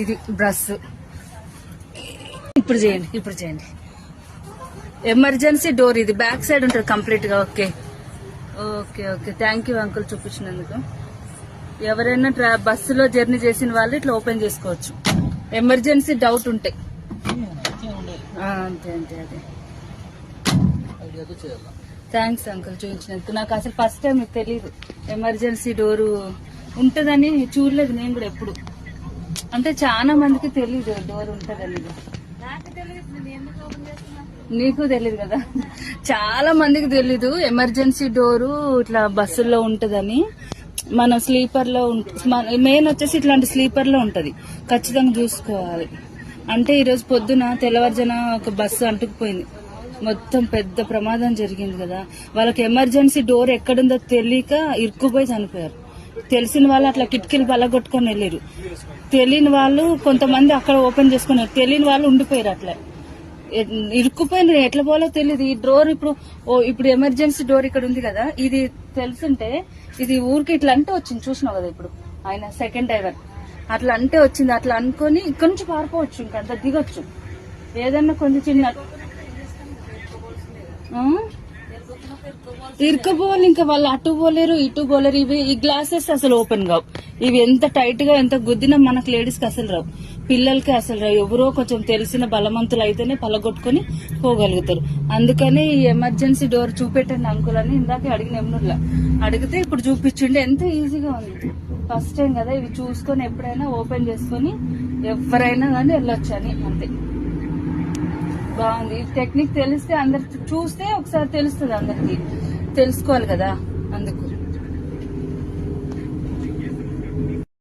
ఇది బ్రష్. ఇప్పుడు చేయండి. ఎమర్జెన్సీ డోర్ ఇది బ్యాక్ సైడ్ ఉంటుంది కంప్లీట్ గా. ఓకే థ్యాంక్ యూ అంకుల్ చూపించినందుకు. ఎవరైనా బస్సులో జర్నీ చేసిన వాళ్ళు ఇట్లా ఓపెన్ చేసుకోవచ్చు, ఎమర్జెన్సీ డౌట్ ఉంటాయి. అంతే అదే. థ్యాంక్స్ అంకుల్ చూపించినందుకు. నాకు అసలు ఫస్ట్ టైం మీకు తెలీదు ఎమర్జెన్సీ డోరు ఉంటుందని, చూడలేదు నేను కూడా ఎప్పుడు. అంటే చాలా మందికి తెలీదు డోర్ ఉంటుందని. నీకు తెలీదు కదా, చాలా మందికి తెలీదు ఎమర్జెన్సీ డోరు ఇట్లా బస్సుల్లో ఉంటుందని. మనం స్లీపర్ లో మెయిన్ వచ్చేసి ఇట్లాంటి స్లీపర్ లో ఉంటది, ఖచ్చితంగా చూసుకోవాలి. అంటే ఈరోజు పొద్దున తెల్లవారుజాన ఒక బస్సు అంటుకుపోయింది, మొత్తం పెద్ద ప్రమాదం జరిగింది కదా. వాళ్ళకి ఎమర్జెన్సీ డోర్ ఎక్కడుందో తెలియక ఇరుక్కుపోయి చనిపోయారు. తెలిసిన వాళ్ళు అట్లా కిటికీలు బలగొట్టుకొని వెళ్ళారు, తెలియని వాళ్ళు కొంతమంది అక్కడ ఓపెన్ చేసుకున్నారు, తెలియని వాళ్ళు ఉండిపోయారు. అట్లా ఇరుక్కుపోయిన ఎట్లా పోలో తెలియదు. ఈ డోర్ ఇప్పుడు ఎమర్జెన్సీ డోర్ ఇక్కడ ఉంది కదా, ఇది తెలుసుంటే ఇది ఊరికి ఇట్లా అంటే వచ్చింది, చూసినావు కదా. ఇప్పుడు ఆయన సెకండ్ డ్రైవర్ అట్లా అంటే వచ్చింది, అట్లా అనుకొని ఇక్కడ నుంచి పారిపోవచ్చు, ఇంకంత దిగొచ్చు. ఏదన్నా కొంచెం చిన్న ఇరుక్కుపోవాలి, ఇంకా వాళ్ళు అటు పోలేరు ఇటు పోలేరు. ఈ గ్లాసెస్ అసలు ఓపెన్ కావు. ఇవి ఎంత టైట్ గా ఎంత గుద్దినా మనకు లేడీస్ కి అసలు రావు, పిల్లలకి అసలు రావు. ఎవరో కొంచెం తెలిసిన బలవంతులు అయితేనే పలగొట్టుకుని పోగలుగుతారు. అందుకని ఈ ఎమర్జెన్సీ డోర్ చూపెట్టండి అంకుల్ అని ఇందాక అడిగిన ఎమ్నూర్లా అడిగితే ఇప్పుడు చూపించండి. ఎంత ఈజీగా ఉంది, ఫస్ట్ టైం కదా. ఇవి చూసుకొని ఎప్పుడైనా ఓపెన్ చేసుకొని ఎవరైనా కానీ వెళ్ళొచ్చు అని, అంతే. బాగుంది. ఈ టెక్నిక్ తెలిస్తే అందరు చూస్తే ఒకసారి తెలుస్తుంది, అందరికి తెలుసుకోవాలి కదా, అందుకు.